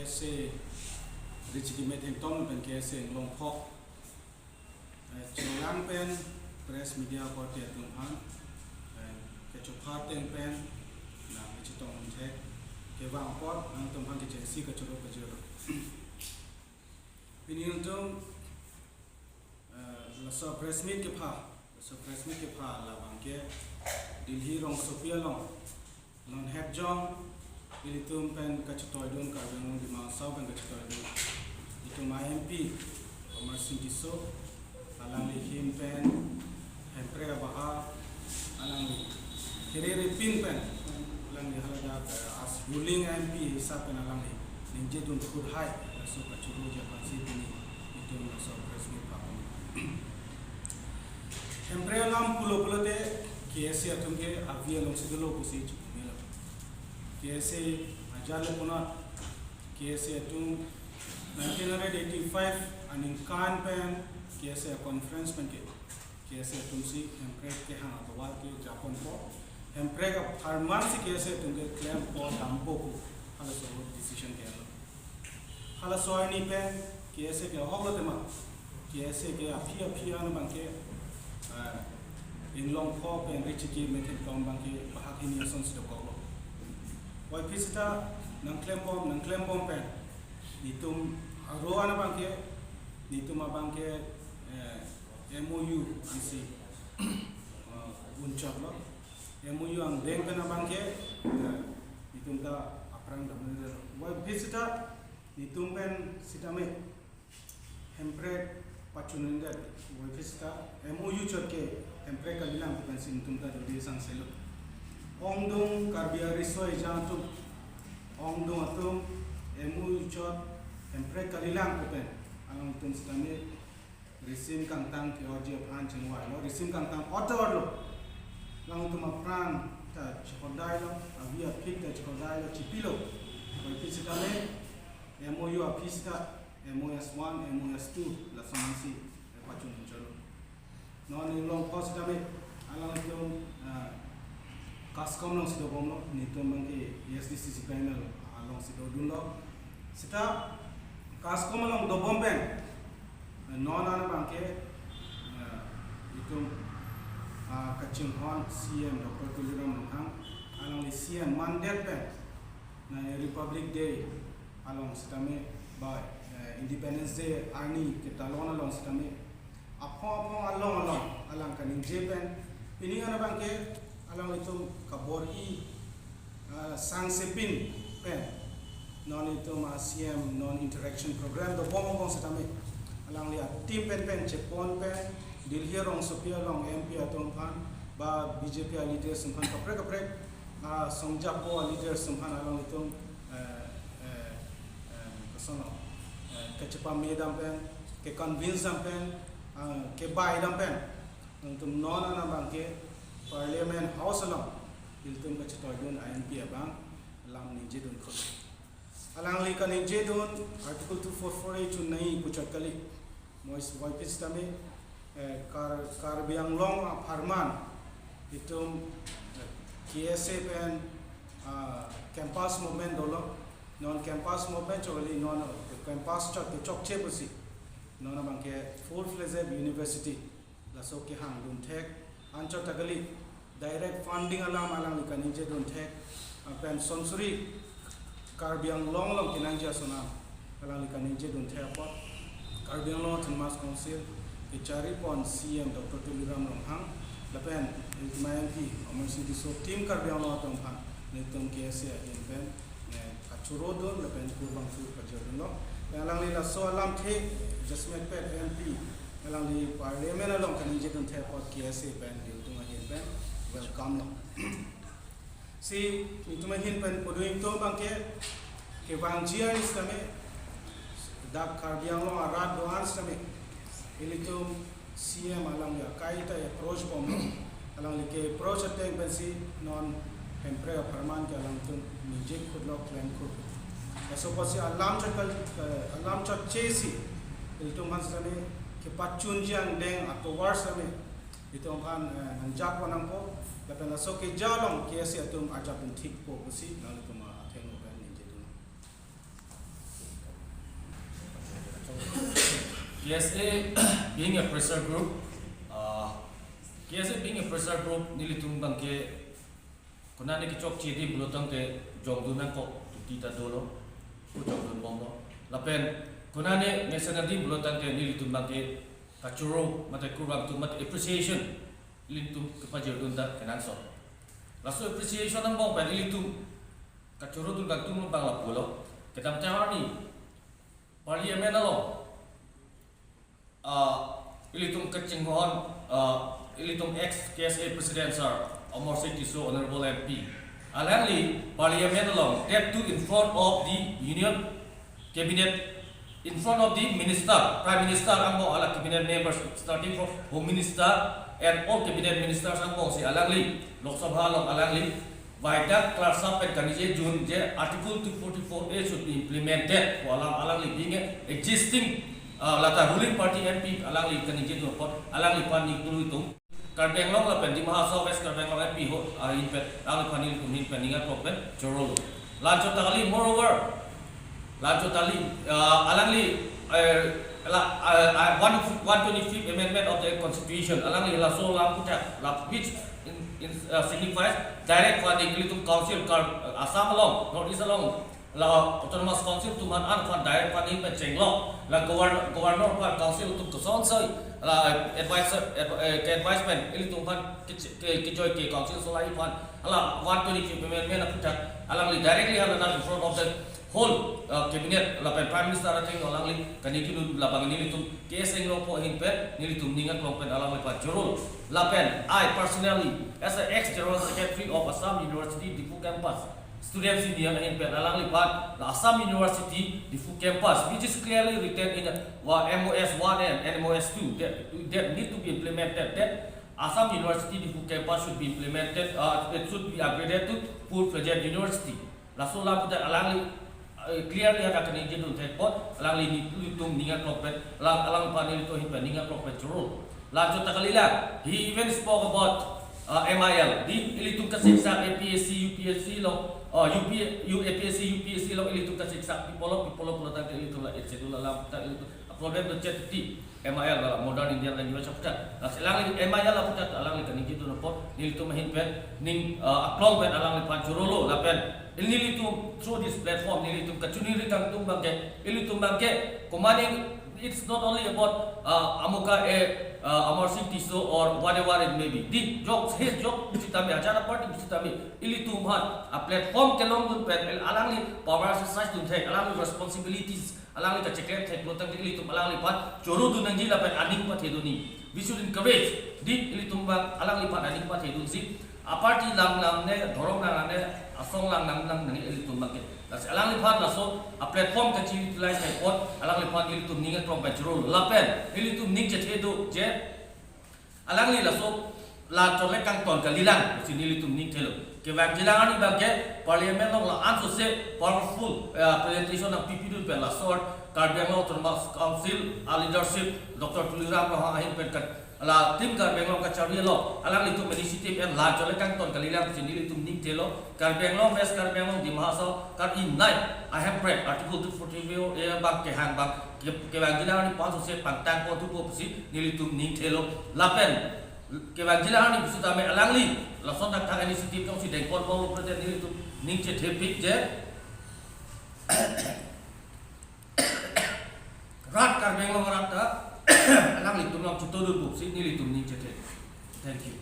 KSA Richie Metington pen KSA long pok Chulang pen press media party atunghan kecupat pen na kecitong cek kewang pot ang tumhan kecesi kecuro kecuro ini untuk laso press meet ke pha la bangke Delhi rong Sophia long head jong ilitum pen kecitoy don karbon di masau pen kecitoy don itu ma MP Omar Sintiso alang lihin pen hempre baha alang kiri pin pen alang di halada as ruling MP hisap pen alang li ninje don khud hai laso kecuro je pansi ini itu laso press meet pha hempre alam pulo te KSA atumke avia long sigalo kusi chumela KSA ajale puna KSA atum 1985 aning kan pen KSA conference pen ke KSA atum si hempre ke hang atwal ke Japan ko hempre ka farman si KSA atum ke claim ko dampo ko hala so decision ke hala so ani pen KSA ke hoglo tema KSA ke apia no bangke in long pop and Richie Metin from Banki Bahakini Sons to Golo. Why Pisita Nanclem bomb pen Nitum Aroana Banke Nituma Banke MOU and see Unchaplo MOU and Dengana Banke Nitumta Aprang. Why Pisita Nitum pen Sitame Hempre Pachunundet Why Pisita MOU Choke Hempre kalilang pensin tumta di sang selo. Ongdong karbia risoi jantum. Ongdong atum emu chot hempre kalilang pen. Alang tum stame risim kantang teoji pran chenwa lo risim kantang otawar lo. Lang tum apran ta chodai lo avia pik ta chodai lo chipilo. Koi pisitame MOU apista MOS1 MOS2 la samansi pachun chalo. Non in long post kami alang itu kaskom long sido bomo nito mangki SDCC panel along sido dulo sita kaskom long do bomben non ana bangke itu kacing hon CM Dr. Tuliram Lunghang along di CM mandate pen na Republic Day along sitame by Independence Day ani kita lona long sitame Apong alang kaning Japan ini ana bangke alang itu kabori sangsepin pen non itu CM non interaction program do bomong setame alang lihat tim pen Jepon pen Delhi rong Sophia long MP atong pan ba BJP leader sempan kaprek Songjapo leader sempan alang itu kesono kecepam medam pen ke convince pen ke bai dampen untuk non ana bangke parliament house alam iltum ka chitoydun INP abang lam ninje dun khol alang li kan ninje dun article 2448 chun nai puchat kali mois voice tame kar biang long farman itum KSA pen campus movement dolo non campus movement choli non campus chok chepusi nona bangke full-fledged university laso ke hang dun tek ancho tagali direct funding alang likan inje dun tek pen sonsuri karbiang long kinangja sona alang likan inje dun tek pot karbiang long Thomas Council ke cari pon CM Dr. Tuliram Lunghang lapen iltimayanti Omar Sintiso tim karbiang long tonghan nitum KSA in pen kacuro dun lapen kurbang su kajadun lo alang li laso alam the Jasmine Pet MP alang di parliament along kan inje dun the pot KSA pen diltung ahin pen welcome lo si itu mahin pen podoing to bangke ke bangjia istame dak karbiang lo arad doan istame ilitum CM alang ya kaita approach bom alang li ke approach ateng pen si non hempre farman ke alang tum ninje khud lo claim khud so pasi alam chat chesi itu mansane ke pachun jiang deng atau warsame itu kan nanjak wanampo lapen so ke jalong KSA atum ajapun thik po busi nal tuma theng ben ninje tu KSA being a pressure group, KSA being a pressure group, nilitung bangke, kuna ni kichok chidi bulutang ke jongdunan ko tutita dolo, jongdun bombo. Lapen kuna ni nationality bulutang ke nilitung bangke kachuro mata kurang tu mata appreciation nilitung kepajerdun da kenanso. Lasu appreciation ang bong pa nilitung kachuro tu gantung bang lapulo. Kita macam ni parlimen alo. Ilitung kecinggohon, ilitung ex KSA President Sir Amor Tiso Honorable MP. Alangli Parliament along that to in front of the Union Cabinet, in front of the Minister, Prime Minister angmo ala Cabinet members starting from Home Minister and all Cabinet Ministers angmo si alangli Lok Sabha long alangli by that class up and kanije June je Article 244A should be implemented for alangli being existing lata ruling party MP alangli kanije do pot alangli pani tulu itu karbeng long la pendi mahasau west karbeng long MP ho impet alangli pani kunin peninga propen jorolo lanjut tali moreover lanjut tali alangli 125th amendment of the constitution alangli la so la puta la which signifies direct funding to council Assam along northeast along la autonomous council to man an fund direct funding pe chenglo la governor pa council to son sai la advisement ili to fund ki joy ke council so lai fund ala 125 amendment apita alangli directly hala in front of the whole cabinet la prime minister ating alangli kaniki la bangini to case englo po hin pe nili tum ninga klong pen alangli pa jorol la pen I personally as an ex general secretary of Assam University Difu campus students in the NPN alangli part the Assam University Difu campus which is clearly written in MOS 1 and MOS 2 that need to be implemented that Assam University Difu campus should be implemented it should be upgraded to full-fledged university laso la puta alangli clearly ada kanije dun thepot alangli ni tulitung ninga klopet alang panil to hin ninga klopet jurul lanjut takalila he even spoke about MIL di ilitung kasiksa APSC UPSC lo APSC UPSC lo ilitung kasiksa pipolo pulatang ilitung la etcetera la problem to chat ti MIL la modern Indian language chapter alang MIL la putat alang kanije dun pot ilitung mahin pen ning aklong pen alang pan jurolo la pen ilitung through this platform ilitung kachuni ritang tumbang ke ilitung bangke commanding it's not only about amuka Amor Tiso or whatever it may be. The jokes, his joke, bisitami acara party bisitami ilitung han a platform kelong dun pen alangli power exercise dun thek alangli responsibilities alangli ka check thek lotang ilitung alangli pan choro dun nang jila pen aning pa theduni we should encourage di ilitung bang alangli pan aning pa thedun si a party lang ne dhorong lang ne asong lang nang nang ilitung bang ke alang lipat laso a platform ka chi utilize kai pot alang lipat ilitung ninga from petrol lapen ilitung ning che thedu je alang li laso la chole kang ton ka lilang si ilitung ning thelo ke wang jilang ani bagge parliament la anso se powerful presentation of PPD pe la sort Karbeng autonomous council leadership Dr. Tuliram lo ha hin pen la tim Karbeng ka chari lo alang litung initiative and la chole kang ton ka lilang si ilitung ning thelo Karbeng west Karbeng di mahaso kar in night I have read article 240 bang ke hang bang ke bang jilang ni panso se pantang ko tu ko si nilitung ning thelo lapen ke bang jilang ni bisu tame alangli la son tak thang initiative kong si dengkon bo project nilitung ning che thepik je rat Karbeng lo rat alangli tum long chuto du bu si nilitung ning che the thank you